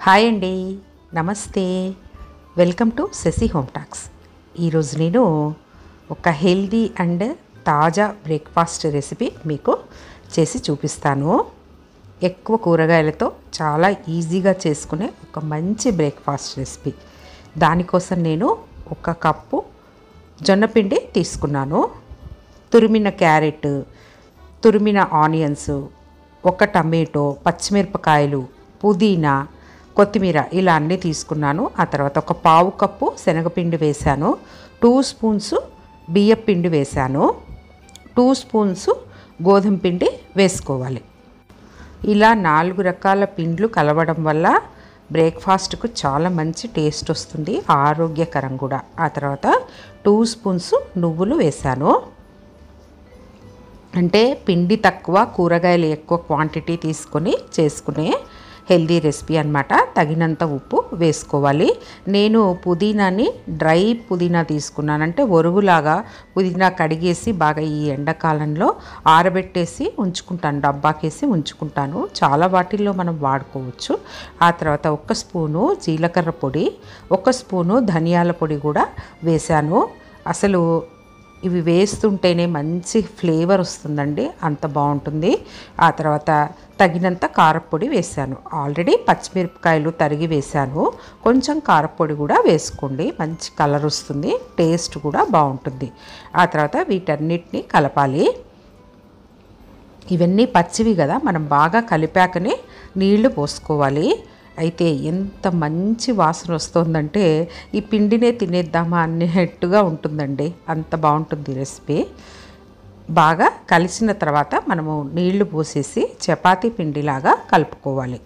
Hi అండి, నమస్తే. Welcome to Shashi home talks. ఈరోజు నేను ఒక హెల్దీ అండ్ తాజా బ్రేక్ఫాస్ట్ రెసిపీ మీకు చేసి చూపిస్తాను. ఎక్కువ కూరగాయలతో చాలా ఈజీగా చేసుకునే ఒక మంచి బ్రేక్ఫాస్ట్ రెసిపీ. దానికోసం నేను 1 కప్పు జొన్నపిండి తీసుకున్నాను. తురిమిన క్యారెట్, తురిమిన ఆనియన్స్, 1 టమాటో, పచ్చిమిరపకాయలు, పుదీనా, కొత్తిమీర ఇలా అన్నీ తీసుకున్నాను. ఆ తర్వాత 1/4 కప్పు శనగపిండి వేశాను. 2 స్పూన్స్ బియ్యం పిండి వేశాను. 2 స్పూన్స్ గోధుమ పిండి వేసుకోవాలి. ఇలా 4 రకాల పిండ్లు కలవడం వల్ల బ్రేక్ఫాస్ట్కు చాలా మంచి టేస్ట్ వస్తుంది, ఆరోగ్యకరం కూడా. ఆ తర్వాత 2 స్పూన్స్ నువ్వులు వేశాను. అంటే పిండి తక్కువ, కూరగాయలు ఎక్కువ క్వాంటిటీ తీసుకొని చేసుకునే హెల్దీ రెసిపీ అన్నమాట. తగినంత ఉప్పు వేసుకోవాలి. నేను పుదీనాని డ్రై పుదీనా తీసుకున్నాను. అంటే ఒరుగులాగా పుదీనా కడిగేసి బాగా ఈ ఎండాకాలంలో ఆరబెట్టేసి ఉంచుకుంటాను, డబ్బాకేసి ఉంచుకుంటాను. చాలా వాటిల్లో మనం వాడుకోవచ్చు. ఆ తర్వాత 1 స్పూను జీలకర్ర పొడి, 1 స్పూను ధనియాల పొడి కూడా వేశాను. అసలు ఇవి వేస్తుంటేనే మంచి ఫ్లేవర్ వస్తుందండి, అంత బాగుంటుంది. ఆ తర్వాత తగినంత కారపొడి వేశాను. ఆల్రెడీ పచ్చిమిరపకాయలు తరిగి వేశాను. కొంచెం కారపొడి కూడా వేసుకోండి, మంచి కలర్ వస్తుంది, టేస్ట్ కూడా బాగుంటుంది. ఆ తర్వాత వీటన్నిటిని కలపాలి. ఇవన్నీ పచ్చివి కదా, మనం బాగా కలిపాకనే నీళ్లు పోసుకోవాలి. అయితే ఎంత మంచి వాసన వస్తుందంటే ఈ పిండినే తినేద్దామా అన్నట్టుగా ఉంటుందండి, అంత బాగుంటుంది రెసిపీ. బాగా కలిసిన తర్వాత మనము నీళ్లు పోసేసి చపాతీ పిండిలాగా కలుపుకోవాలి.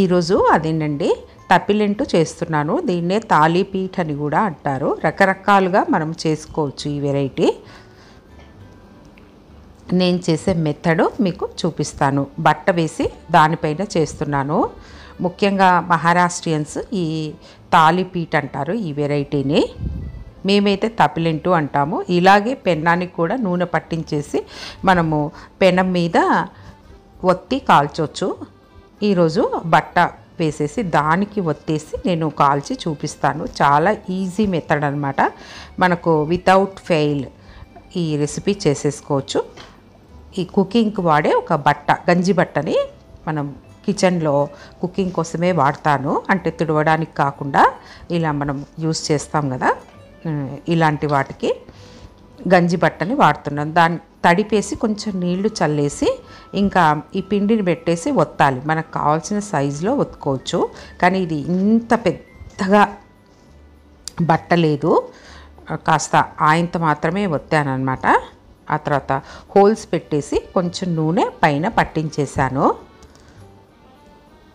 ఈరోజు అదేనండి తప్పిలెంటు చేస్తున్నాను. దీన్నే తాలీపీఠ్ అని కూడా అంటారు. రకరకాలుగా మనం చేసుకోవచ్చు ఈ వెరైటీ. నేను చేసే మెథడ్ మీకు చూపిస్తాను. బట్ట వేసి దానిపైన చేస్తున్నాను. ముఖ్యంగా మహారాష్ట్రియన్స్ ఈ తాలీపీఠ్ అంటారు ఈ వెరైటీని. మేమైతే తపిలెంటు అంటాము. ఇలాగే పెన్నానికి కూడా నూనె పట్టించేసి మనము పెనం మీద ఒత్తి కాల్చవచ్చు. ఈరోజు బట్ట వేసేసి దానికి ఒత్తేసి నేను కాల్చి చూపిస్తాను. చాలా ఈజీ మెథడ్ అనమాట. మనకు వితౌట్ ఫెయిల్ ఈ రెసిపీ చేసేసుకోవచ్చు. ఈ కుకింగ్కి వాడే ఒక బట్ట, గంజి బట్టని మనం కిచెన్లో కుకింగ్ కోసమే వాడతాను. అంటే తుడవడానికి కాకుండా ఇలా మనం యూస్ చేస్తాం కదా, ఇలాంటి వాటికి గంజి బట్టని వాడుతున్నాను. దాన్ని తడిపేసి కొంచెం నీళ్లు చల్లేసి ఇంకా ఈ పిండిని పెట్టేసి ఒత్తాలి. మనకు కావాల్సిన సైజులో ఒత్తుకోవచ్చు. కానీ ఇది ఇంత పెద్దగా బట్ట లేదు, కాస్త ఆయంత మాత్రమే ఒత్తాను అనమాట. ఆ తర్వాత హోల్స్ పెట్టేసి కొంచెం నూనె పైన పట్టించేసాను.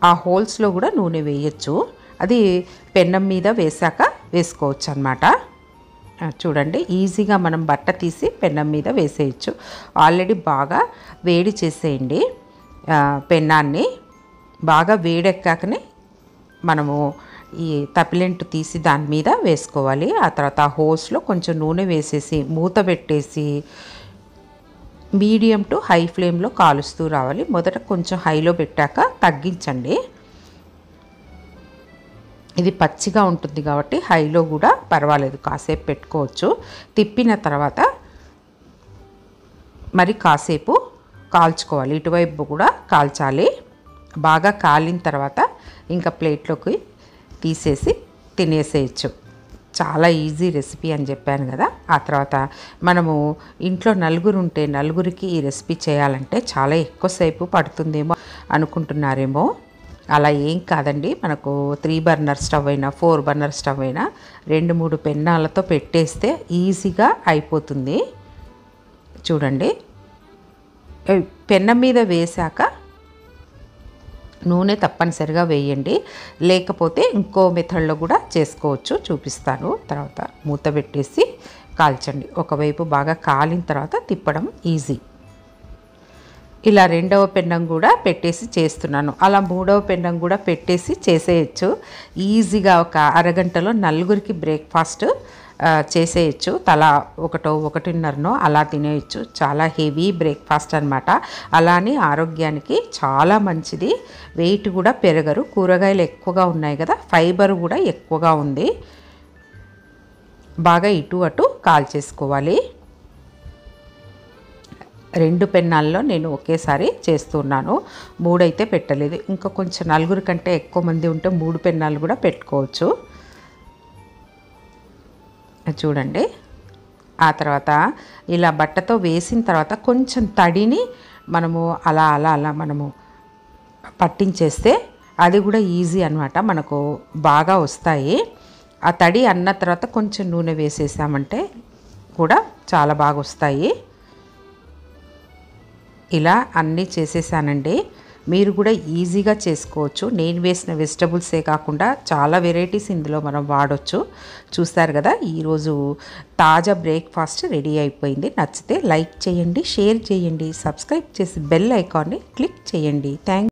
ఆ హోల్స్లో కూడా నూనె వేయచ్చు. అది పెన్నం మీద వేసాక వేసుకోవచ్చు అన్నమాట. చూడండి, ఈజీగా మనం బట్ట తీసి పెన్నం మీద వేసేయచ్చు. ఆల్రెడీ బాగా వేడి చేసేయండి పెన్నాన్ని. బాగా వేడెక్కాకనే మనము ఈ తపిలెంటు తీసి దాని మీద వేసుకోవాలి. ఆ తర్వాత ఆ హోల్స్లో కొంచెం నూనె వేసేసి మూత పెట్టేసి మీడియం టు హై ఫ్లేమ్లో కాలుస్తూ రావాలి. మొదట కొంచెం హైలో పెట్టాక తగ్గించండి. ఇది పచ్చిగా ఉంటుంది కాబట్టి హైలో కూడా పర్వాలేదు, కాసేపు పెట్టుకోవచ్చు. తిప్పిన తర్వాత మరి కాసేపు కాల్చుకోవాలి, ఇటువైపు కూడా కాల్చాలి. బాగా కాలిన తర్వాత ఇంకా ప్లేట్లోకి తీసేసి తినేసేయచ్చు. చాలా ఈజీ రెసిపీ అని చెప్పాను కదా. ఆ తర్వాత మనము ఇంట్లో నలుగురు ఉంటే నలుగురికి ఈ రెసిపీ చేయాలంటే చాలా ఎక్కువసేపు పడుతుందేమో అనుకుంటున్నారేమో. అలా ఏం కాదండి. మనకు 3 బర్నర్ స్టవ్ అయినా 4 బర్నర్ స్టవ్ అయినా 2-3 పెన్నాలతో పెట్టేస్తే ఈజీగా అయిపోతుంది. చూడండి, పెన్నం మీద వేశాక నూనె తప్పనిసరిగా వేయండి, లేకపోతే ఇంకో మెథడ్లో కూడా చేసుకోవచ్చు, చూపిస్తాను. తర్వాత మూత పెట్టేసి కాల్చండి. ఒకవైపు బాగా కాలిన తర్వాత తిప్పడం ఈజీ. ఇలా రెండవ పెన్నం కూడా పెట్టేసి చేస్తున్నాను. అలా మూడవ పెన్నం కూడా పెట్టేసి చేసేయచ్చు. ఈజీగా ఒక అరగంటలో నలుగురికి బ్రేక్ఫాస్ట్ చేసేయచ్చు. తలా ఒకటో 1:30నో అలా తినేయచ్చు. చాలా హెవీ బ్రేక్ఫాస్ట్ అనమాట. అలానే ఆరోగ్యానికి చాలా మంచిది. వెయిట్ కూడా పెరగరు. కూరగాయలు ఎక్కువగా ఉన్నాయి కదా, ఫైబర్ కూడా ఎక్కువగా ఉంది. బాగా ఇటు అటు కాల్చేసుకోవాలి. 2 పెన్నాల్లో నేను ఒకేసారి చేస్తున్నాను. 3 అయితే పెట్టలేదు. ఇంకా కొంచెం నలుగురు కంటే ఎక్కువ మంది ఉంటే 3 పెన్నాలు కూడా పెట్టుకోవచ్చు. చూడండి. ఆ తర్వాత ఇలా బట్టతో వేసిన తర్వాత కొంచెం తడిని మనము అలా అలా అలా మనము పట్టించేస్తే అది కూడా ఈజీ అనమాట. మనకు బాగా వస్తాయి. ఆ తడి అన్న తర్వాత కొంచెం నూనె వేసేసామంటే కూడా చాలా బాగా వస్తాయి. ఇలా అన్నీ చేసేసానండి. మీరు కూడా ఈజీగా చేసుకోవచ్చు. నేను వేసిన వెజిటబుల్సే కాకుండా చాలా వెరైటీస్ ఇందులో మనం వాడవచ్చు. చూస్తారు కదా, ఈరోజు తాజా బ్రేక్ఫాస్ట్ రెడీ అయిపోయింది. నచ్చితే లైక్ చేయండి, షేర్ చేయండి, సబ్స్క్రైబ్ చేసి బెల్ ఐకాన్ని క్లిక్ చేయండి. థ్యాంక్